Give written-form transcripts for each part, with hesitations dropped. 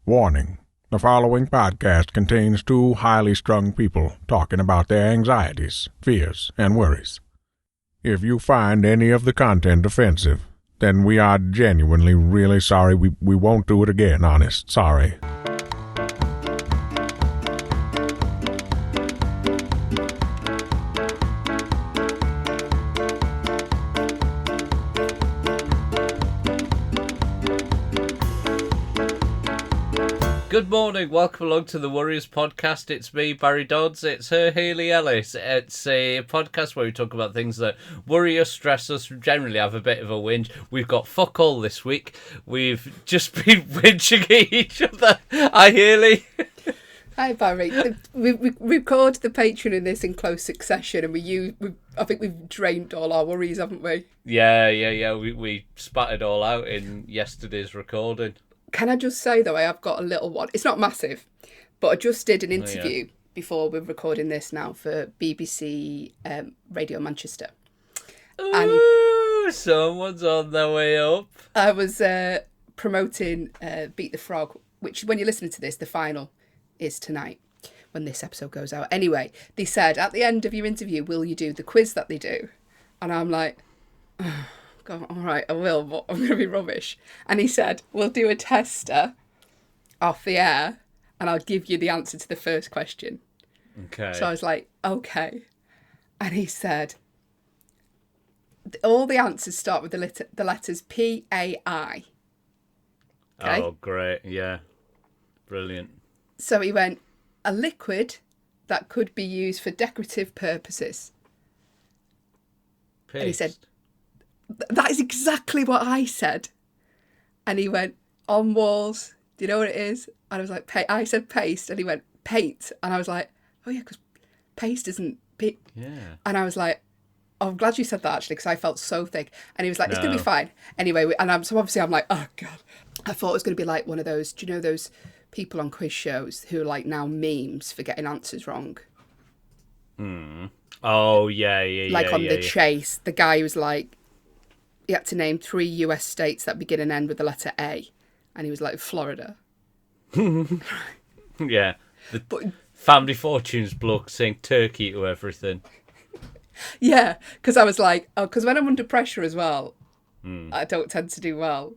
Warning. The following podcast contains two highly strung people talking about their anxieties, fears, and worries. If you find any of the content offensive, then we are genuinely really sorry. We won't do it again, honest. Sorry. Good morning, welcome along to the Warriors podcast. It's me, Barry Dodds. It's her, Hayley Ellis. It's a podcast where we talk about things that worry us, stress us, generally have a bit of a whinge. We've got fuck all this week. We've just been whinging at each other. Hi, Hayley. Hi, Barry. We record the Patreon in this in close succession, and I think we've drained all our worries, haven't we? Yeah. We spat it all out in yesterday's recording. Can I just say, though, I have got a little one. It's not massive, but I just did an interview before we're recording this now for BBC Radio Manchester. Ooh, someone's on their way up. I was promoting Beat the Frog, which, when you're listening to this, the final is tonight when this episode goes out. Anyway, they said, at the end of your interview, will you do the quiz that they do? And I'm like... God, all right, I will, but I'm going to be rubbish. And he said, we'll do a tester off the air and I'll give you the answer to the first question. Okay. So I was like, okay. And he said, all the answers start with the letters P-A-I. Okay? Oh, great. Yeah. Brilliant. So he went, a liquid that could be used for decorative purposes. Paste. And he said, that is exactly what I said. And he went, on walls, do you know what it is? And I was like, I said paste, and he went, paint. And I was like, oh yeah, because paste isn't... Yeah. And I was like, oh, I'm glad you said that, actually, because I felt so thick. And he was like, it's going to be fine. Anyway, so obviously I'm like, oh God. I thought it was going to be like one of those, do you know those people on quiz shows who are like now memes for getting answers wrong? Oh, yeah. Like on The Chase, the guy who's like, he had to name 3 US states that begin and end with the letter A. And he was like, Florida. Yeah. The Family Fortunes bloke saying turkey to everything. Yeah, because I was like, because when I'm under pressure as well, I don't tend to do well.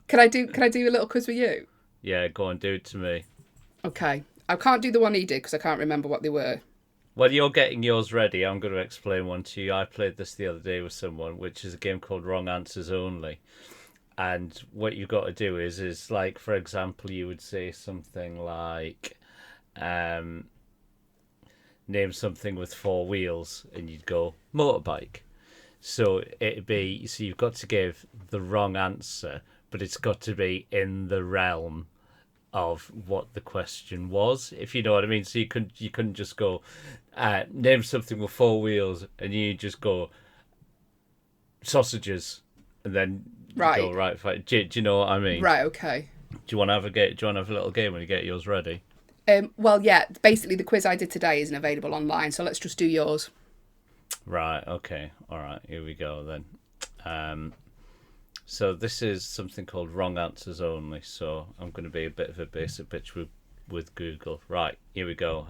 Can I do a little quiz with you? Yeah, go on, do it to me. Okay. I can't do the one he did because I can't remember what they were. While you're getting yours ready, I'm going to explain one to you. I played this the other day with someone, which is a game called Wrong Answers Only. And what you've got to do is like, for example, you would say something like, name something with 4 wheels, and you'd go, motorbike. So you've got to give the wrong answer, but it's got to be in the realm of what the question was, if you know what I mean. So you couldn't just go name something with 4 wheels, and you just go sausages, and then go right. Fine. Do you know what I mean? Right. Okay. Do you want to have a game? Do you want to have a little game when you get yours ready? Well, yeah. Basically, the quiz I did today isn't available online, so let's just do yours. Right. Okay. All right. Here we go then. So this is something called Wrong Answers Only. So I'm going to be a bit of a basic bitch with Google. Right, here we go.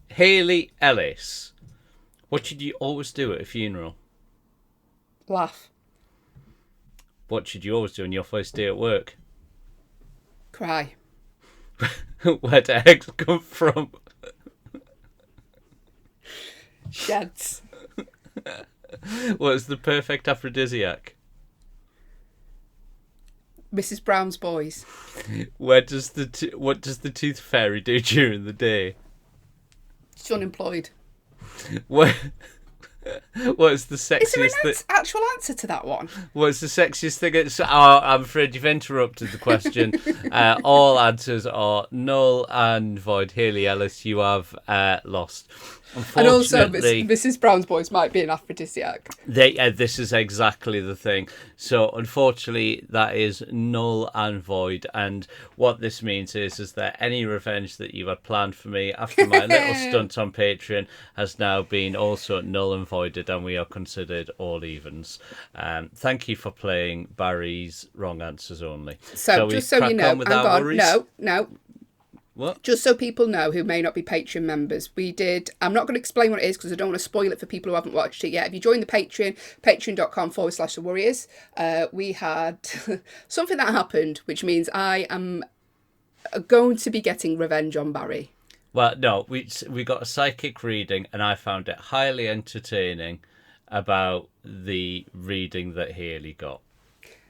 Hayley Ellis, what should you always do at a funeral? Laugh. What should you always do on your first day at work? Cry. Where do eggs come from? Sheds. What's the perfect aphrodisiac? Mrs. Brown's Boys. What does the tooth fairy do during the day? She's unemployed. What's the sexiest Is there an actual answer to that one? What's the sexiest thing? I'm afraid you've interrupted the question. All answers are null and void. Hayley Ellis, you have lost. And also, Mrs. Brown's Boys might be an aphrodisiac. This is exactly the thing. So, unfortunately, that is null and void. And what this means is that any revenge that you had planned for me after my little stunt on Patreon has now been also null and void. avoided, and we are considered all evens. Thank you for playing Barry's wrong answers only. So just so you know, hang on, no. What? Just so people know who may not be Patreon members, I'm not going to explain what it is because I don't want to spoil it for people who haven't watched it yet. If you join the Patreon, patreon.com/The Warriors, we had something that happened, which means I am going to be getting revenge on Barry. Well, no, we got a psychic reading, and I found it highly entertaining about the reading that Haley got.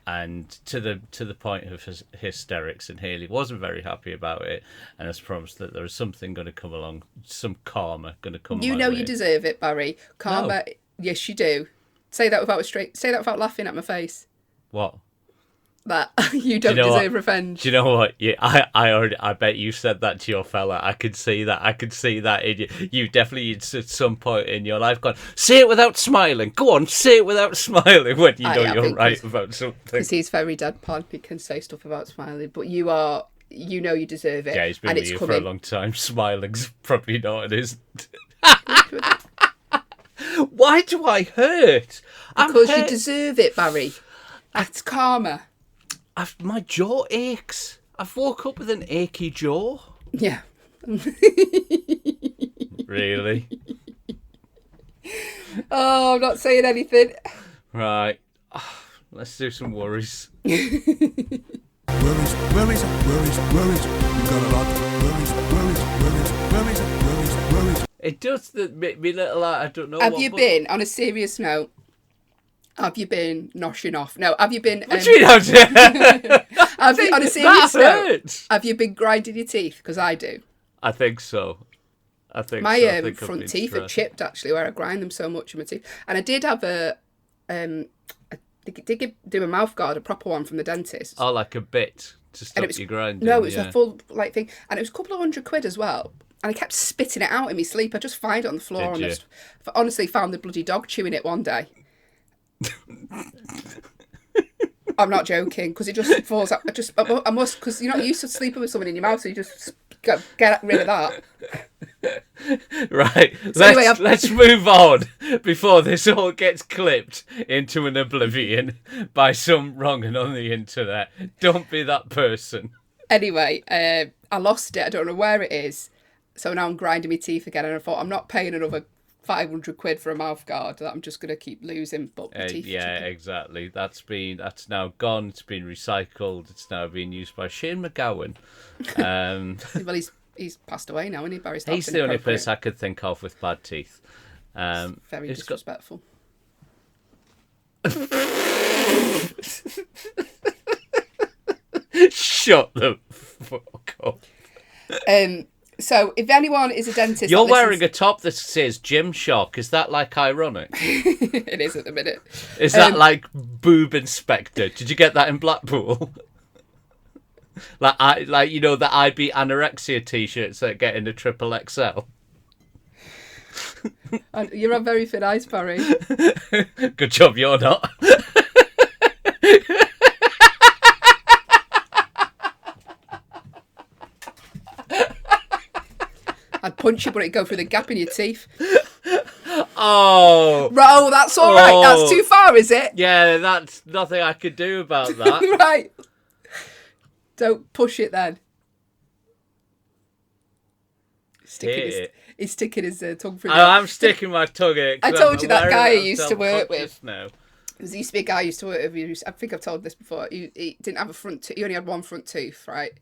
And to the point of hysterics, and Haley wasn't very happy about it, and has promised that there is something going to come along, some karma going to come. You know you deserve it, Barry. Karma, no. Yes, you do. Say that without laughing at my face. What? That you don't deserve revenge. Do you know what? Yeah, I bet you said that to your fella. I could see that. I could see that in you. You definitely at some point in your life gone, say it without smiling. Go on, say it without smiling when you know you're right about something. Because he's very deadpan. He can say stuff about smiling, but you know you deserve it. Yeah, he's been with you for a long time. Smiling's probably not it is. Why do I hurt? Because you deserve it, Barry. That's karma. My jaw aches. I've woke up with an achy jaw. Yeah. Really? Oh, I'm not saying anything. Right. Let's do some worries. Worries. You got a lot of worries. It does make me little. I don't know. Have you been, on a serious note, have you been noshing off? No, have you been... What do you mean? On a serious note, have you been grinding your teeth? Because I do. I think so. My front teeth are chipped, actually, where I grind them so much in my teeth. And I did have do a mouth guard, a proper one from the dentist. Oh, like a bit to stop you grinding? No, it was a full thing. And it was a couple of £100 as well. And I kept spitting it out in my sleep. I just find it on the floor. Did you? I honestly found the bloody dog chewing it one day. I'm not joking, because it just falls out. I must, because you're not used to sleeping with someone in your mouth, so you just get rid of that. Right, so let's move on before this all gets clipped into an oblivion by some wrong'un on the internet. Don't be that person. Anyway, I lost it. I don't know where it is. So now I'm grinding my teeth again, and I thought I'm not paying another £500 for a mouth guard that I'm just going to keep losing. But teeth exactly. That's now gone. It's been recycled. It's now being used by Shane McGowan. Well, he's passed away now, isn't he? Barry's He's the only person I could think of with bad teeth. Very disrespectful. Shut the fuck up. So, if anyone is a dentist... You're wearing a top that says Gymshark. Is that, like, ironic? It is at the minute. Is that, like, Boob Inspector? Did you get that in Blackpool? like you know, the I Be Anorexia T-shirts that get in the XXL? You're on very thin ice, Barry. Good job you're not. I'd punch you, but it'd go through the gap in your teeth. Oh, that's all right. That's too far, is it? Yeah, that's nothing I could do about that. Right. Don't push it then. He's sticking his tongue through. I'm sticking my tongue in. I told you that guy I used to work with. Now. There used to be a guy I used to work with. I think I've told this before. He didn't have a front tooth. He only had one front tooth, right?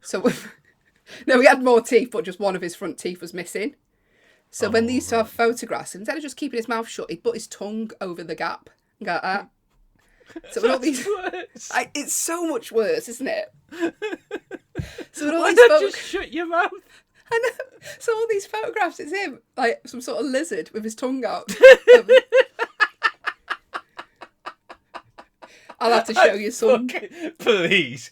So... No, he had more teeth, but just one of his front teeth was missing. So when they used to have photographs, instead of just keeping his mouth shut, he'd put his tongue over the gap and go, ah. So when all these, it's so much worse, isn't it? So when all these just shut your mouth? I know. So all these photographs, it's him, like some sort of lizard with his tongue out. I'll have to show you some. Please,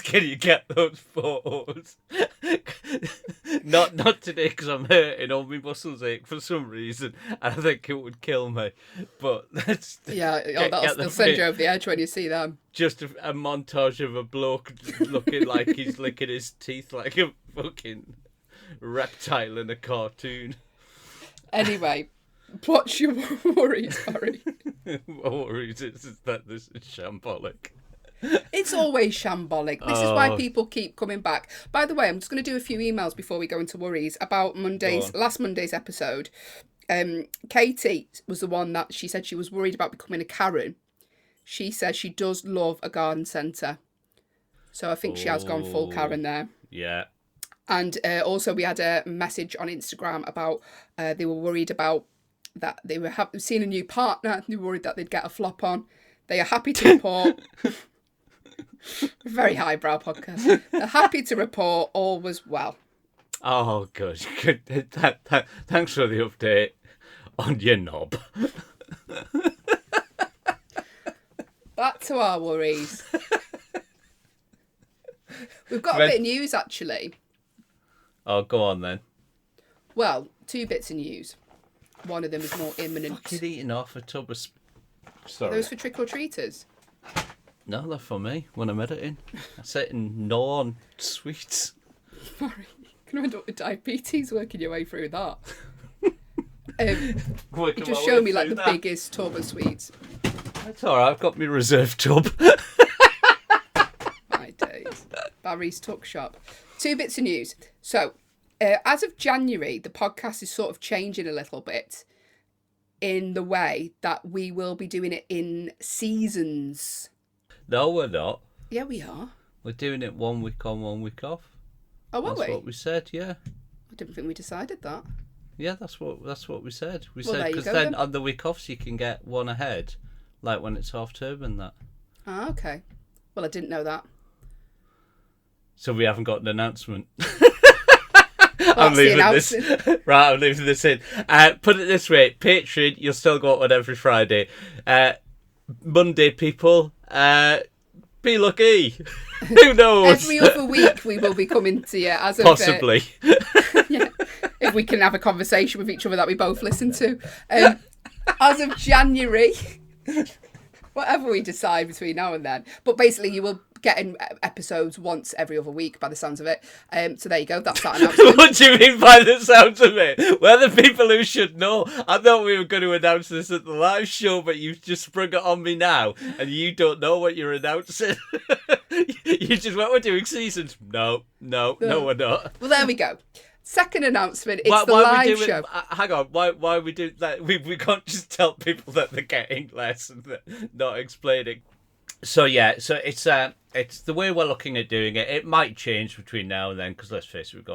can you get those photos? Not today, because I'm hurting. All my muscles ache for some reason, and I think it would kill me. But let's they'll send you over the edge when you see them. Just a montage of a bloke looking like he's licking his teeth like a fucking reptile in a cartoon. Anyway, What's your worries, Barry? My worries is that this is shambolic. It's always shambolic. This is why people keep coming back. By the way, I'm just going to do a few emails before we go into worries about last Monday's episode. Katie was the one that she said she was worried about becoming a Karen. She says she does love a garden centre. So I think she has gone full Karen there. Yeah. And also we had a message on Instagram about they were worried about that they were seeing a new partner. They were worried that they'd get a flop on. They are happy to report... Very highbrow podcast. They're happy to report all was well. Oh, good. Thanks for the update on your knob. Back to our worries. We've got a bit of news, actually. Oh, go on then. Well, 2 bits of news. One of them is more imminent. Fucking eating off a tub of... Are those for trick-or-treaters? No, they're for me when I'm editing. I sit and gnaw on sweets. Sorry, you're going to end up with diabetes working your way through that. You just show me like the biggest tub of sweets. That's alright, I've got my reserve tub. My days. Barry's Tuck Shop. 2 bits of news. So, as of January, the podcast is sort of changing a little bit in the way that we will be doing it in seasons. No, we're not. Yeah, we are. We're doing it 1 week on, 1 week off. Oh, are we? That's what we said, yeah. I didn't think we decided that. Yeah, that's what we said. We Well, said there you because go, then then. on the week offs you can get one ahead, like when it's half term and that. Ah, okay. Well, I didn't know that. So we haven't got an announcement. I'm leaving this. Right, I'm leaving this in. Put it this way: Patreon, you'll still got one every Friday. Monday, people, be lucky. Who knows? Every other week we will be coming to you as of, Possibly. yeah, if we can have a conversation with each other that we both listen to. As of January, whatever we decide between now and then. But basically, you will get in episodes once every other week by the sounds of it. So there you go. That's that announcement. What do you mean by the sounds of it? We're the people who should know. I thought we were going to announce this at the live show, but you've just sprung it on me now, and you don't know what you're announcing. You just went, we're doing seasons. No, we're not. Well, there we go. Second announcement, it's the live show. Hang on, why we do that? We can't just tell people that they're getting less and not explaining. So yeah, so it's the way we're looking at doing it. It might change between now and then because let's face it, we've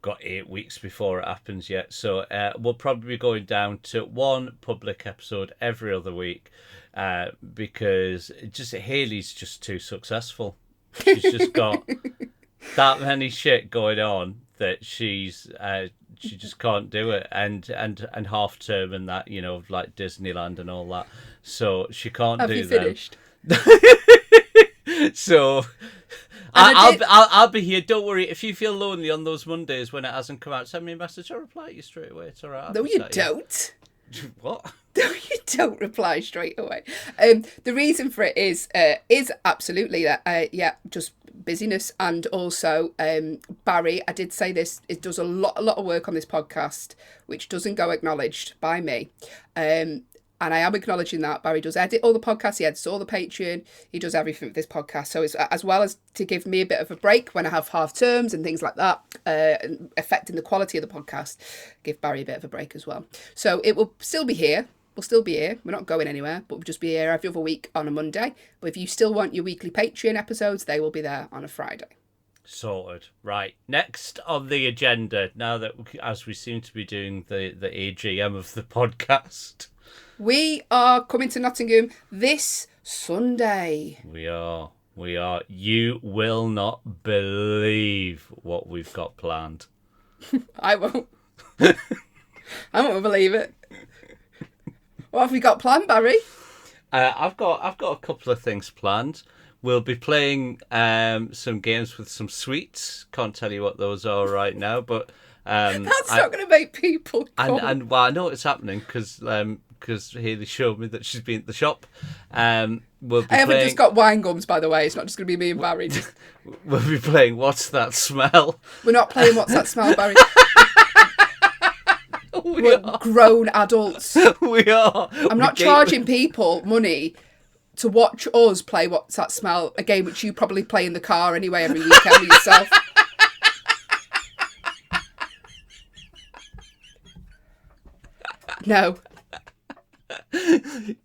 got 8 weeks before it happens yet. So we'll probably be going down to 1 public episode every other week because Hayley's just too successful. She's just got that many shit going on that she just can't do it, and half term and that, you know, like Disneyland and all that, so she can't do that. Have you finished? So I'll be here. Don't worry. If you feel lonely on those Mondays when it hasn't come out, send me a message. I'll reply to you straight away. It's all right. No, you don't. What? No, you don't reply straight away. The reason for it is absolutely that just busyness, and also Barry. I did say this. It does a lot of work on this podcast, which doesn't go acknowledged by me. And I am acknowledging that. Barry does edit all the podcasts. He edits all the Patreon. He does everything with this podcast. So it's as well as to give me a bit of a break when I have half terms and things like that, affecting the quality of the podcast, give Barry a bit of a break as well. So it will still be here. We'll still be here. We're not going anywhere, but we'll just be here every other week on a Monday. But if you still want your weekly Patreon episodes, they will be there on a Friday. Sorted. Right. Next on the agenda, now that as we seem to be doing the AGM of the podcast. We are coming to Nottingham this Sunday. We are. You will not believe what we've got planned. I won't. I won't believe it. What have we got planned, Barry? I've got a couple of things planned. We'll be playing some games with some sweets. Can't tell you what those are right now, but that's not going to make people come. And well, I know it's happening because Hayley showed me that she's been at the shop. We'll be I haven't just got wine gums, by the way. It's not just going to be me and Barry. We'll be playing What's That Smell? We're not playing What's That Smell, Barry. We're we're grown adults. We are. I'm not charging people money to watch us play What's That Smell, a game which you probably play in the car anyway every weekend with yourself. No.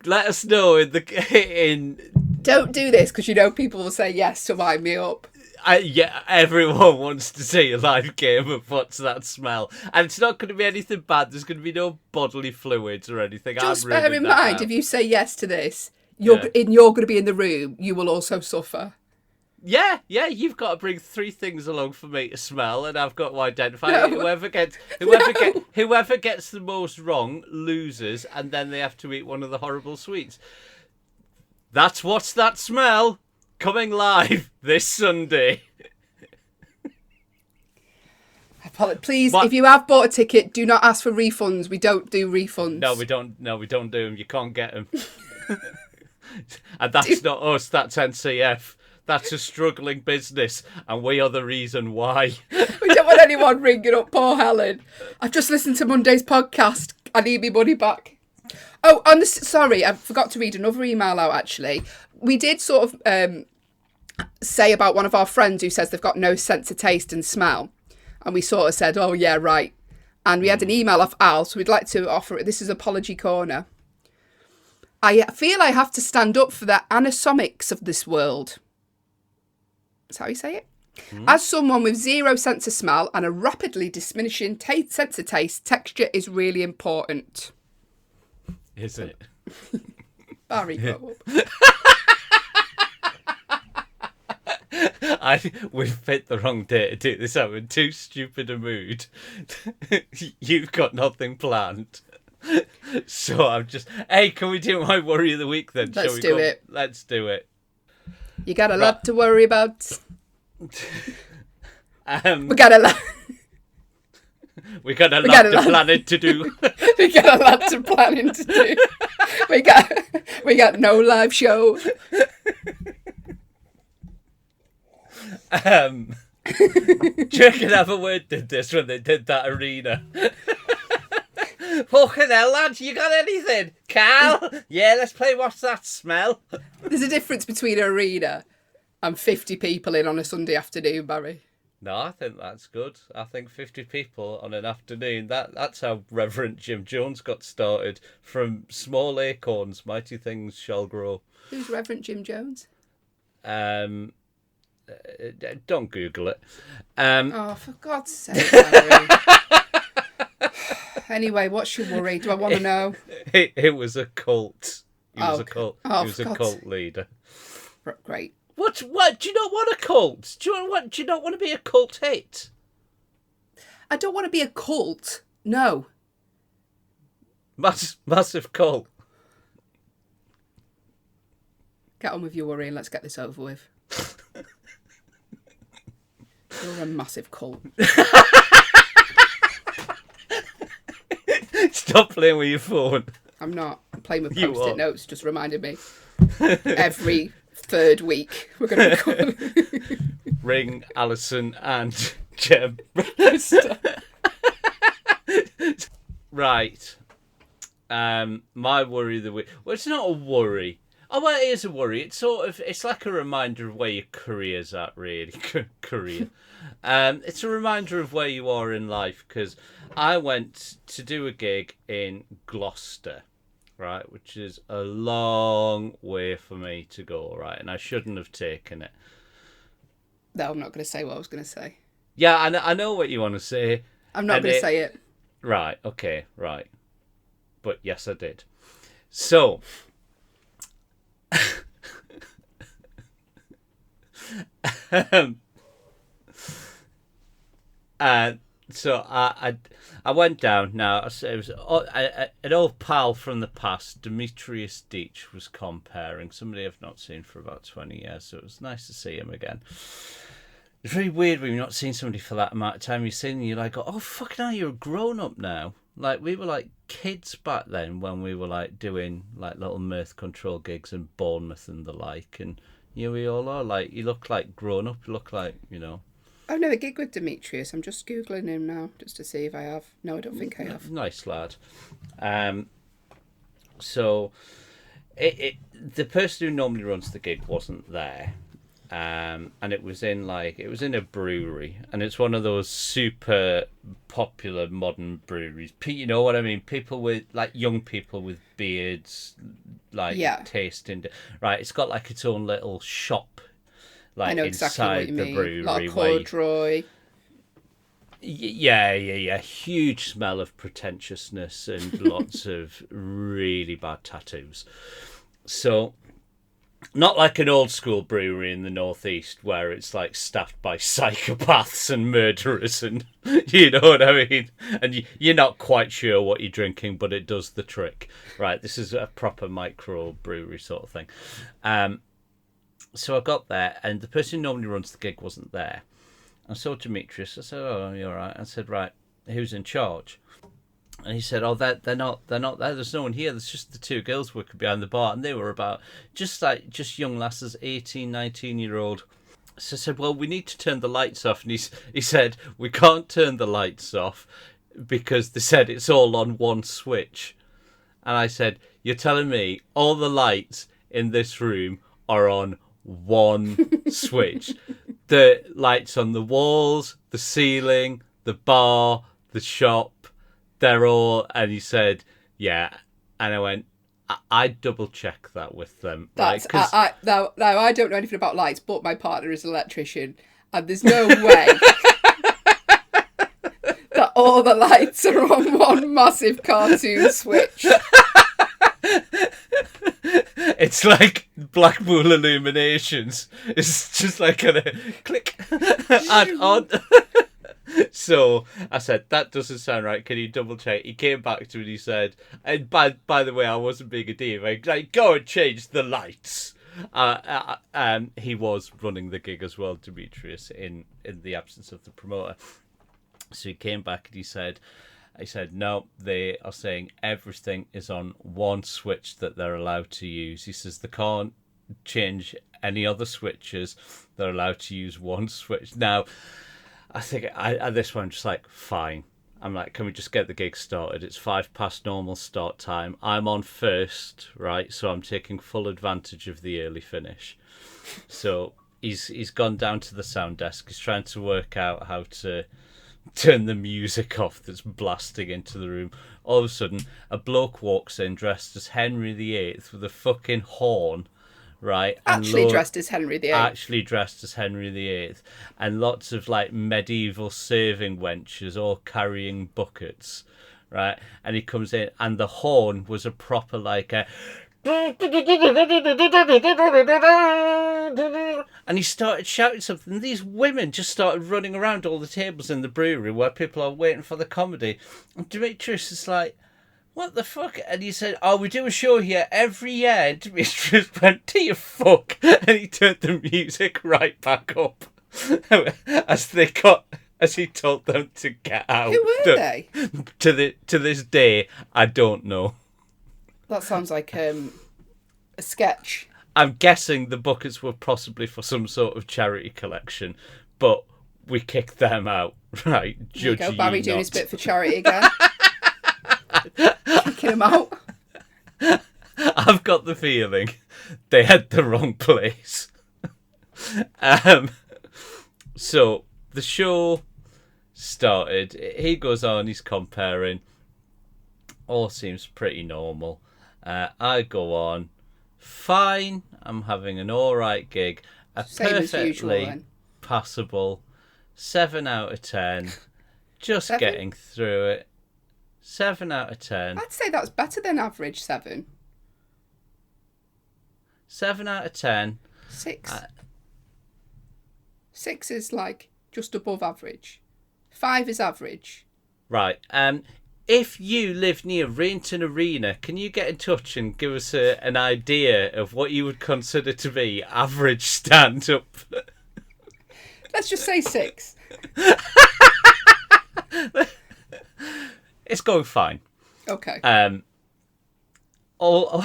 Let us know in Don't do this because you know people will say yes to wind me up. yeah, everyone wants to see a live game of What's That Smell, and it's not going to be anything bad. There's going to be no bodily fluids or anything. Just I'm bear ruling in that mind, out. if you say yes to this, you're going to be in the room. You will also suffer. Yeah, you've got to bring 3 things along for me to smell, and I've got to identify No. whoever gets the most wrong loses, and then they have to eat one of the horrible sweets. That's What's That Smell, coming live this Sunday. Please, What? if you have bought a ticket, do not ask for refunds. We don't do refunds. No, we don't do them. You can't get them. And that's not us. That's NCF. That's a struggling business, and we are the reason why. We don't want anyone ringing up poor Helen. I've just listened to Monday's podcast. I need my money back. Oh, sorry, I forgot to read another email out, actually. We did sort of say about one of our friends who says they've got no sense of taste and smell. And we sort of said, oh, yeah, right. And we had an email off Al, so we'd like to offer it. This is Apology Corner. I feel I have to stand up for the anasomics of this world. That's how you say it. As someone with zero sense of smell and a rapidly diminishing sense of taste, texture is really important. Is it? Barry, grow up. We've picked the wrong day to do this. I'm in too stupid a mood. You've got nothing planned. So I'm just, hey, can we do my worry of the week then? Let's do it. Let's do it. You got a lot to worry about. We We got a lot. We got a lot of planning to do. We got a lot of planning to do. We got no live show. Do you reckon Everword did this when they did that arena? Fucking hell, lads, you got anything? Carl? Yeah, let's play What's That Smell? There's a difference between an arena and 50 people in on a Sunday afternoon, Barry. No, I think that's good. I think 50 people on an afternoon, that's how Reverend Jim Jones got started. From small acorns, mighty things shall grow. Who's Reverend Jim Jones? Don't Google it. Oh, for God's sake, Barry. Anyway, what's your worry? Do I want to know? It was a cult. He was a okay. cult. Oh, he was a for cult leader. Great. What? Do you not want a cult? Do you not want to be a cult hit? I don't want to be a cult. No. Massive cult. Get on with your worry and let's get this over with. You're a massive cult. Stop playing with your phone. I'm not. I'm playing with You post-it are. notes, just reminded me. Every third week we're going to Ring Alison and Jem. Right. My worry of the week. Well, it's not a worry. Oh, well, it is a worry. It's like a reminder of where your career's at, really. Career. It's a reminder of where you are in life, because I went to do a gig in Gloucester, right, which is a long way for me to go, right, and I shouldn't have taken it. No, I'm not going to say what I was going to say. Yeah, I know what you want to say. I'm not going to say it. Right, okay, right. But yes, I did. So... so I went down. Now it was an old pal from the past, Demetrius Deitch, was comparing. Somebody I've not seen for about 20 years, so it was nice to see him again. It's really weird when you're not seeing somebody for that amount of time. You're seeing, you're like, oh fucking hell, you're a grown up now. Like, we were like kids back then when we were like doing like little mirth control gigs in Bournemouth and the like, and here we all are. Like, you look like grown up. You look like, you know. I've never gigged with Demetrius. I'm just Googling him now just to see if I have. No, I don't think I have. Nice lad. So the person who normally runs the gig wasn't there. And it was in a brewery, and it's one of those super popular modern breweries. You know what I mean? People with young people with beards, tasting. Right, it's got like its own little shop, I know exactly what inside you the mean. brewery. A lot of corduroy. Yeah. Huge smell of pretentiousness and lots of really bad tattoos. So. Not like an old school brewery in the northeast where it's like staffed by psychopaths and murderers, and you know what I mean. And you're not quite sure what you're drinking, but it does the trick, right? This is a proper micro brewery sort of thing. So I got there, and the person who normally runs the gig wasn't there. I saw Demetrius. I said, "Oh, you're all right." I said, "Right, who's in charge?" And he said, "Oh, they're not there. There's no one here. There's just the two girls working behind the bar, and they were about just young lasses, 18, 19-year-old." So I said, "Well, we need to turn the lights off." And he said, "We can't turn the lights off because they said it's all on one switch." And I said, "You're telling me all the lights in this room are on one switch? The lights on the walls, the ceiling, the bar, the shop." They're all, and he said, "Yeah," and I went, "I double check that with them." That's right? now I don't know anything about lights, but my partner is an electrician, and there's no way that all the lights are on one massive cartoon switch. It's like Blackpool Illuminations. It's just like a click and on. So I said, "That doesn't sound right. Can you double check?" He came back to me and he said, and by the way, I wasn't being a diva. Like, "Go and change the lights." He was running the gig as well, Demetrius, in the absence of the promoter. So he came back and he said, "No, they are saying everything is on one switch that they're allowed to use." He says they can't change any other switches. They're allowed to use one switch. Now, I think at this point I'm just like, fine. I'm like, can we just get the gig started? It's 5 past normal start time. I'm on first, right? So I'm taking full advantage of the early finish. So he's gone down to the sound desk. He's trying to work out how to turn the music off that's blasting into the room. All of a sudden, a bloke walks in dressed as Henry VIII with a fucking horn. Right, Actually dressed as Henry VIII. Actually dressed as Henry VIII, and lots of like medieval serving wenches all carrying buckets, right? And he comes in, and the horn was a proper like a, and he started shouting something. These women just started running around all the tables in the brewery where people are waiting for the comedy, and Demetrius is like, "What the fuck?" And he said, "Oh, we do a show here every year." And Demetrius went, "Do you fuck?" And he turned the music right back up as he told them to get out. Who were they? To this day, I don't know. That sounds like a sketch. I'm guessing the buckets were possibly for some sort of charity collection, but we kicked them out. Right, There you go, Barry doing not. his bit for charity again. Kicking him out. I've got the feeling they had the wrong place. So the show started. He goes on, he's comparing. All seems pretty normal. I go on. Fine, I'm having an alright gig. A Same as perfectly usual, then. passable 7 out of 10. Just 7? getting through it. 7 out of 10. I'd say that's better than average 7. 7 out of 10. 6. 6 is like just above average. 5 is average. Right. If you live near Rainton Arena, can you get in touch and give us an idea of what you would consider to be average stand-up? Let's just say 6. It's going fine. Okay. All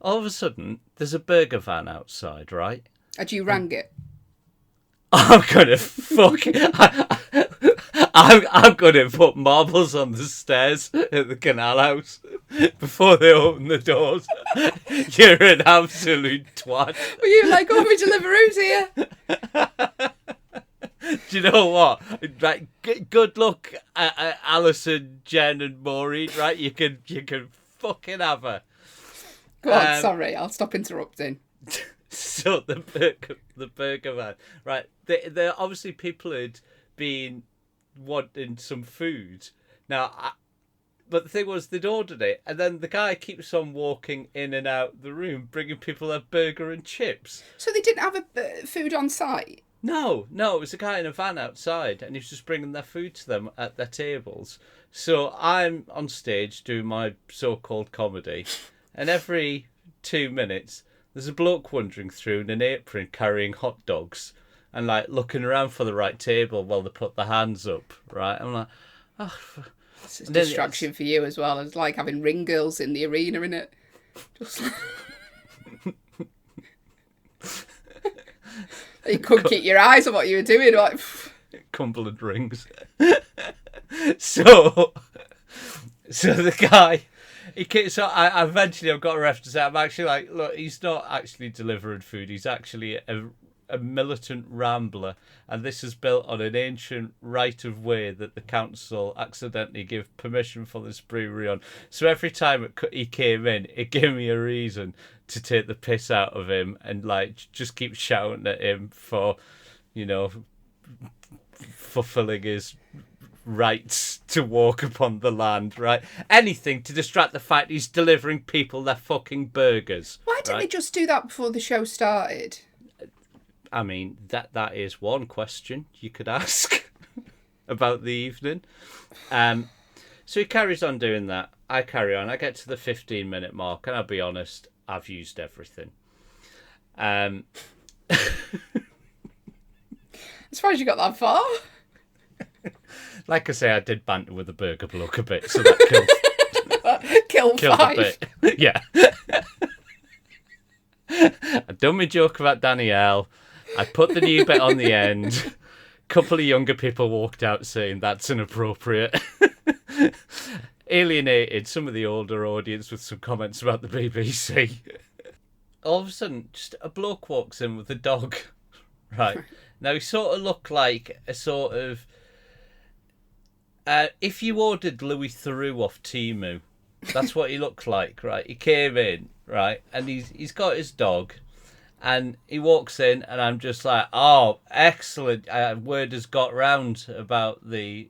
of a sudden, there's a burger van outside, right? Had you rang it? I'm gonna I'm gonna put marbles on the stairs at the canal house before they open the doors. You're an absolute twat. Were you like, oh, we deliver rooms here? Do you know what? Right, good luck, Alison, Jen, and Maureen. Right, you can fucking have her. Go on, sorry, I'll stop interrupting. So the burger man, right? They're obviously people who'd been wanting some food. Now, but the thing was, they'd ordered it, and then the guy keeps on walking in and out the room, bringing people a burger and chips. So they didn't have food on site? No, it was a guy in a van outside, and he was just bringing their food to them at their tables. So I'm on stage doing my so-called comedy, and every 2 minutes, there's a bloke wandering through in an apron carrying hot dogs and like looking around for the right table while they put their hands up, right? I'm like, oh. It's a distraction for you as well. It's like having ring girls in the arena, innit? Just you couldn't keep your eyes on what you were doing. Like, Cumberland rings. So the guy, I eventually I've got a ref to say, I'm actually like, look, he's not actually delivering food. He's actually a militant rambler, and this is built on an ancient right of way that the council accidentally gave permission for this brewery on. So every time he came in, it gave me a reason to take the piss out of him and like just keep shouting at him for, fulfilling his rights to walk upon the land, right? Anything to distract the fact he's delivering people their fucking burgers. Why didn't they just do that before the show started? I mean, that is one question you could ask about the evening. So he carries on doing that. I carry on. I get to the 15-minute mark, and I'll be honest, I've used everything. As far as you got that far. Like I say, I did banter with the burger bloke a bit, so that killed five. A bit. Yeah. I've done my joke about Danielle. I put the new bit on the end. A couple of younger people walked out saying that's inappropriate. Alienated some of the older audience with some comments about the BBC. All of a sudden, just a bloke walks in with a dog. Right. Now, he sort of looked like a sort of... if you ordered Louis Theroux off Temu, that's what he looked like, right? He came in, right, and he's got his dog, and he walks in, and I'm just like, oh, excellent! Word has got round about the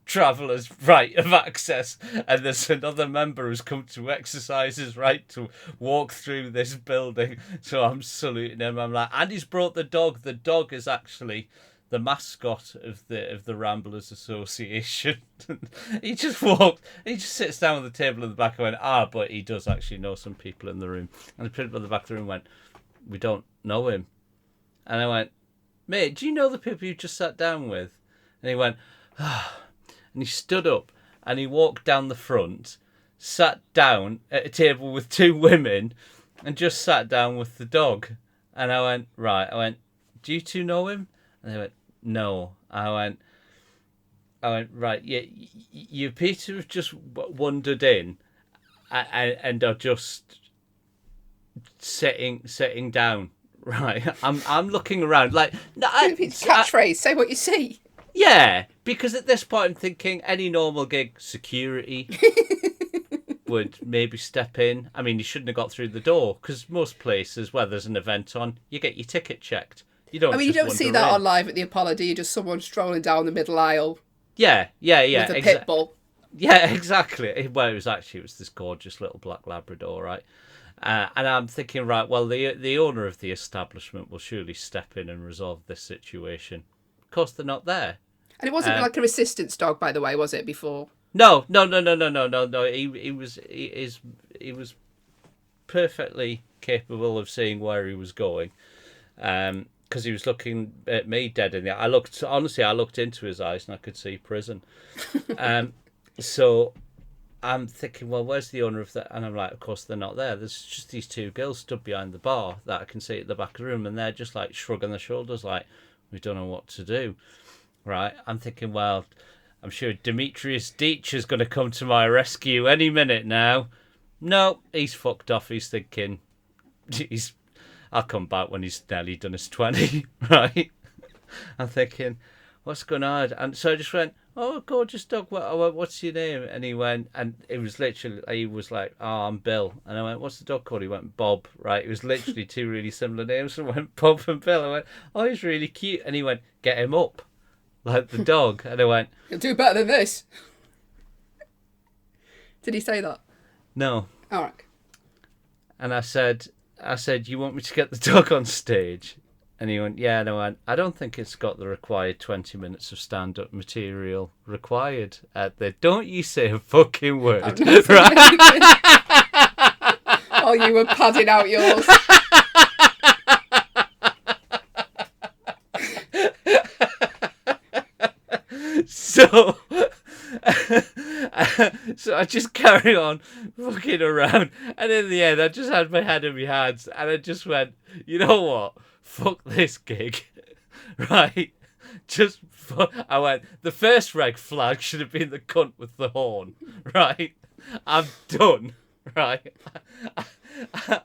travellers' right of access, and there's another member who's come to exercise his right to walk through this building. So I'm saluting him. I'm like, and he's brought the dog. The dog is actually the mascot of the Ramblers Association. He just walked. He just sits down at the table in the back. I went, but he does actually know some people in the room. And the people in the back of the room went, we don't know him. And I went, mate, do you know the people you just sat down with? And he went, and he stood up and he walked down the front, sat down at a table with two women, and just sat down with the dog. And I went, right. I went, do you two know him? And they went, no. I went, right, yeah, you appear to have just wandered in and are just sitting down, right? I'm looking around like... No, it's catchphrase, say what you see. Yeah, because at this point I'm thinking any normal gig, security would maybe step in. I mean, you shouldn't have got through the door, because most places where there's an event on, you get your ticket checked. You don't see that on Live at the Apollo, do you? Just someone strolling down the middle aisle. Yeah. With a pit bull. Yeah, exactly. Well, it was this gorgeous little black Labrador, right? And I'm thinking, right, well, the owner of the establishment will surely step in and resolve this situation. Of course, they're not there. And it wasn't like a resistance dog, by the way, was it, before? No. He was perfectly capable of seeing where he was going. Because he was looking at me dead in the eye. I looked into his eyes and I could see prison. So I'm thinking, well, where's the owner of that? And I'm like, of course they're not there. There's just these two girls stood behind the bar that I can see at the back of the room, and they're just like shrugging their shoulders like, We don't know what to do. Right? I'm thinking, well, I'm sure Demetrius Deitch is going to come to my rescue any minute now. No, he's fucked off. He's thinking, I'll come back when he's nearly done his 20, right? I'm thinking, what's going on? And so I just went, oh, gorgeous dog. What's your name? And he went, and it was literally, he was like, oh, I'm Bill. And I went, what's the dog called? He went, Bob, right? It was literally two really similar names. So I went, Bob and Bill. I went, oh, he's really cute. And he went, get him up, like the dog. And I went, you'll do better than this. Did he say that? no. All right. And I said, you want me to get the dog on stage? And he went, yeah. And I went, I don't think it's got the required 20 minutes of stand-up material required at there. Don't you say a fucking word. I'm not saying anything. Oh, you were padding out yours. So I just carry on fucking around, and in the end I just had my head in my hands and I just went, you know what, fuck this gig. Right, I went, the first red flag should have been the cunt with the horn. Right, I'm done. Right,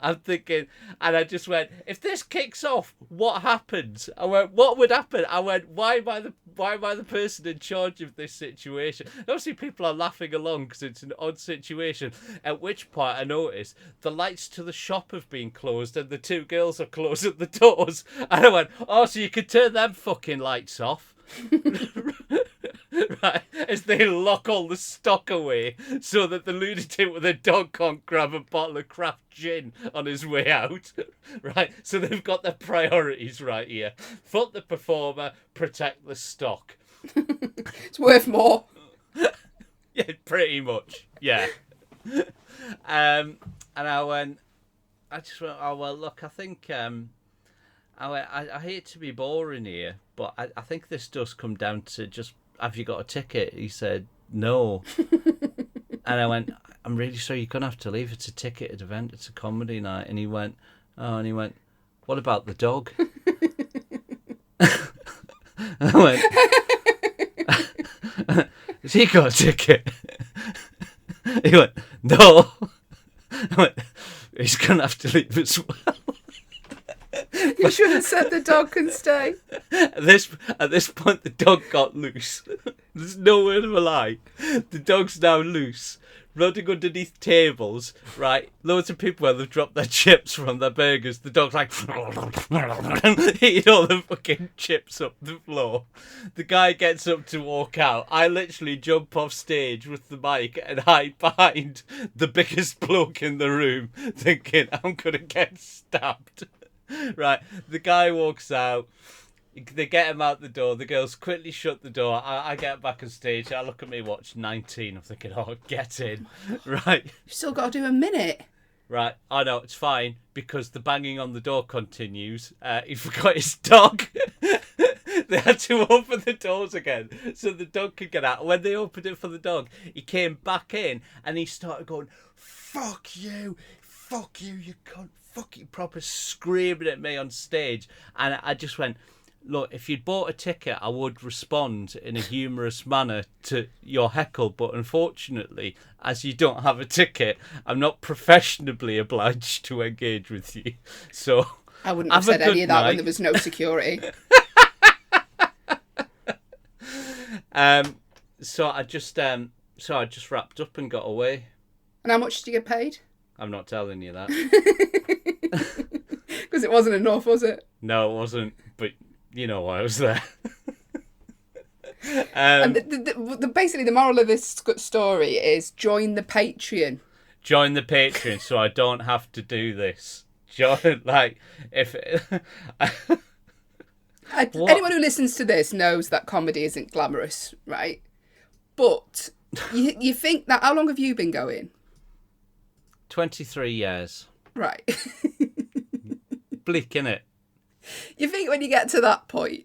I'm thinking, and I just went, if this kicks off, what happens? I went, what would happen? I went, why am I the person in charge of this situation? And obviously people are laughing along because it's an odd situation, at which point I noticed the lights to the shop have been closed and the two girls are closing the doors, and I went, oh, so you could turn them fucking lights off. Right, as they lock all the stock away so that the lunatic with a dog can't grab a bottle of craft gin on his way out. Right, so they've got their priorities right here. Fuck the performer, protect the stock. It's worth more. Yeah, pretty much. Yeah. And I just went, oh, well, look, I think, I hate to be boring here, but I think this does come down to just, have you got a ticket? He said, no. And I went, I'm really sorry, you're going to have to leave. It's a ticketed event. It's a comedy night. And he went, oh, and he went, what about the dog? And I went, has he got a ticket? He went, no. I went, he's going to have to leave as well. You should have said the dog can stay. At this point, the dog got loose. There's no word of a lie. The dog's now loose, running underneath tables, right? Loads of people where they've dropped their chips from their burgers. The dog's like eating all the fucking chips up the floor. The guy gets up to walk out. I literally jump off stage with the mic and hide behind the biggest bloke in the room, thinking I'm gonna get stabbed. Right, the guy walks out. They get him out the door. The girls quickly shut the door. I get back on stage. I look at me watch 19. I'm thinking, oh, get in. Right. You've still got to do a minute. Right. I know, it's fine because the banging on the door continues. He forgot his dog. They had to open the doors again so the dog could get out. When they opened it for the dog, he came back in and he started going, fuck you, you cunt. Fucking proper screaming at me on stage, and I just went, look, if you'd bought a ticket I would respond in a humorous manner to your heckle, but unfortunately as you don't have a ticket I'm not professionally obliged to engage with you, so I wouldn't have said any of that when there was no security. So I just wrapped up and got away. And how much did you get paid? I'm not telling you that. Because it wasn't enough, was it? No, it wasn't. But you know why I was there. And basically the moral of this story is join the Patreon. Join the Patreon so I don't have to do this. Join, like, if... Anyone who listens to this knows that comedy isn't glamorous, right? But you think that... How long have you been going? 23 years. Right. Bleak, innit? You think when you get to that point,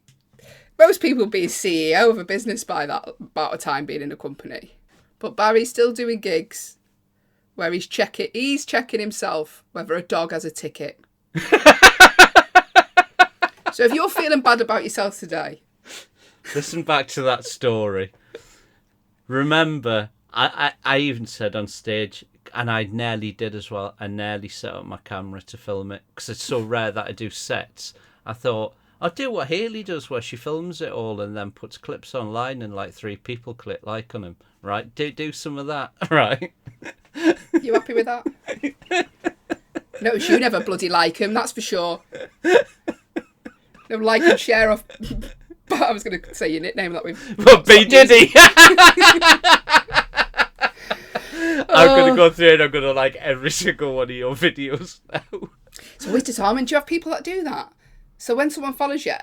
most people be CEO of a business by that amount of time being in a company. But Barry's still doing gigs where he's checking himself whether a dog has a ticket. So if you're feeling bad about yourself today, listen back to that story. Remember, I even said on stage, and I nearly did as well, I nearly set up my camera to film it, because it's so rare that I do sets. I thought, I'll do what Hayley does, where she films it all and then puts clips online and like 3 people click like on them. Right? Do some of that. Right? you happy with that? Notice you never bloody like him, that's for sure. No like and share off. But I was going to say your nickname that we've. But B Diddy. I'm going to go through and I'm going to like every single one of your videos now. So we're determined. Do you have people that do that? So when someone follows you,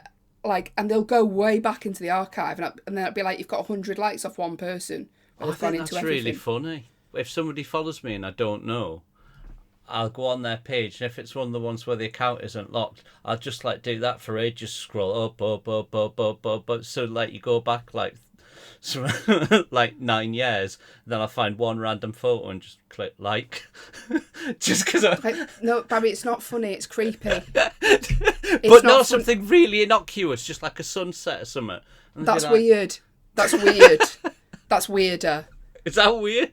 like, and they'll go way back into the archive, and then it'll be like you've got 100 likes off one person. I think that's really funny. If somebody follows me and I don't know, I'll go on their page, and if it's one of the ones where the account isn't locked, I'll just like do that for ages, scroll up. So like you go back like like 9 years, then I'll find one random photo and just click like. Just because no, Barry, it's not funny, it's creepy. But not something really innocuous, just like a sunset or something. That's weird. That's weird. That's weirder. Is that weird?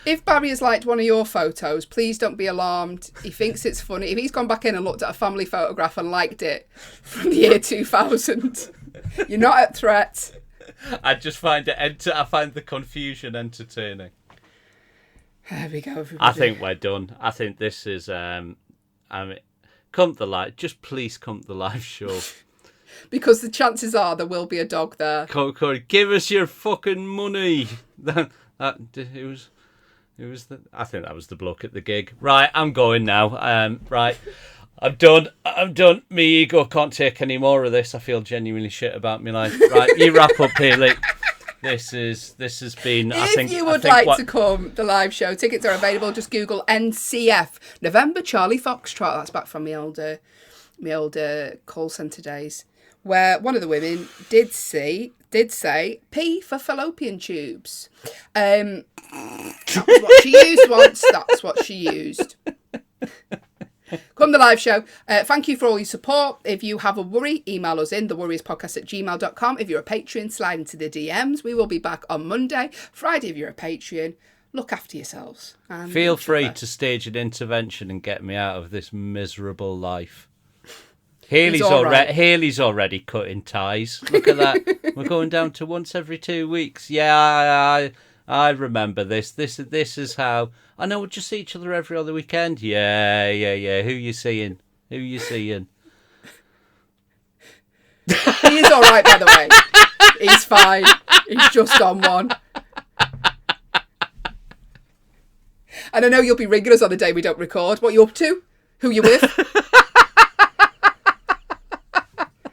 If Barry has liked one of your photos, please don't be alarmed. He thinks it's funny. If he's gone back in and looked at a family photograph and liked it from the year 2000, you're not at threat. I just find I find the confusion entertaining. There we go, everybody. I think we're done. I think this is come to the live. Just please come to the live show. Because the chances are there will be a dog there. Corey, give us your fucking money. I think that was the bloke at the gig. Right, I'm going now. Right, I'm done. My ego can't take any more of this. I feel genuinely shit about my life. Right, you wrap up here, Lee. This has been. If you would like to come, the live show tickets are available. Just Google NCF November Charlie Foxtrot. That's back from my old call centre days, where one of the women did say P for fallopian tubes. That was what she used once. That's what she used. Come the live show. Thank you for all your support. If you have a worry, email us in theworrierspodcast@gmail.com. If you're a Patreon, slide into the DMs. We will be back on Monday. Friday, if you're a Patreon, look after yourselves. And feel free to stage an intervention and get me out of this miserable life. Haley's already cutting ties. Look at that. We're going down to once every 2 weeks. Yeah, I remember this. This is how. I know we'll just see each other every other weekend. Yeah. Who you seeing? He is all right, by the way. He's fine. He's just on one. And I know you'll be ringing us on the day we don't record. What are you up to? Who you with?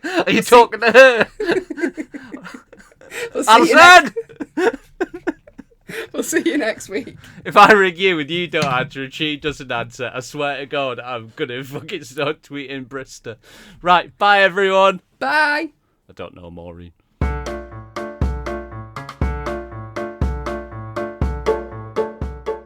Are you talking to her? We'll see you next week. If I ring you and you don't answer and she doesn't answer, I swear to God, I'm going to fucking start tweeting Bristol. Right, bye everyone. Bye. I don't know, Maureen.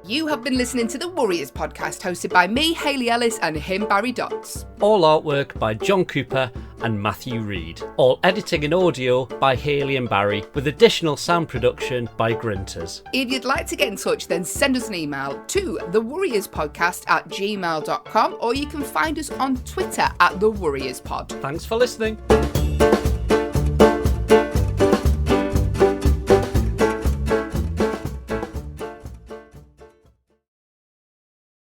You have been listening to the Warriors podcast, hosted by me, Hayley Ellis, and him, Barry Dodds. All artwork by John Cooper and Matthew Reed. All editing and audio by Hayley and Barry, with additional sound production by Grinters. If you'd like to get in touch, then send us an email to thewarriorspodcast@gmail.com, or you can find us on Twitter @thewarriorspod. Thanks for listening.